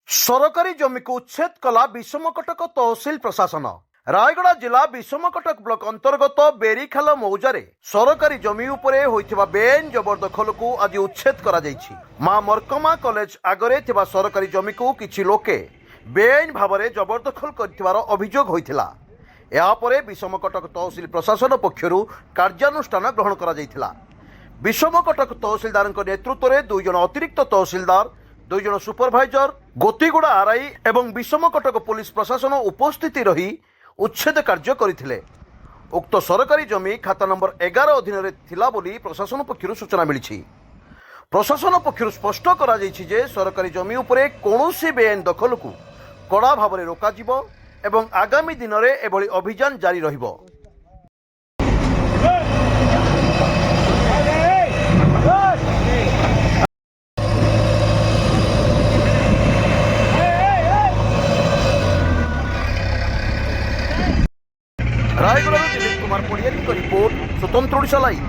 सरकारी जमी को उच्छेद कला विषमकटक तहसिल प्रशासन। रायगड़ा जिला विषमकटक ब्लॉक अंतर्गत बेरीखाल मौजारे सरकारी जमी उपरे होइथिबा बेआईन जबरदखल को आज उच्छेद करा जायछि। मां मरकमा कॉलेज आगरे थिबा सरकारी जमी को किछि लोके बेआईन भावरे जबरदखल करथिबार अभियोग होइथिला। या परे विषमकटक तहसिल प्रशासन पक्षरु कार्यानुष्ठान ग्रहण करा जायथिला। विषमकटक तहसिलदार नेतृत्व में 2 जन अतिरिक्त तहसिलदार, 2 जन सुपरभाइजर, गोतीगुड़ा आरआई एवं विषमकटक पुलिस प्रशासन उपस्थिति रही उच्छेद कार्य करथिले। उक्त सरकारी जमी खाता नंबर 11 अधीन रे थिला बोली प्रशासन पक्षरु सूचना मिलिछि। प्रशासन पक्षरु स्पष्ट करा जायछि जे सरकारी जमी उपरे कोनोसी बेआईन दखल को कड़ा भावरे रोका जिवो एवं आगामी दिन रे एभली अभियान जारी रहिबो। रायगढ़ दिलीप कुमार पड़िया रिपोर्ट, स्वतंत्र ओडिशा लाइव।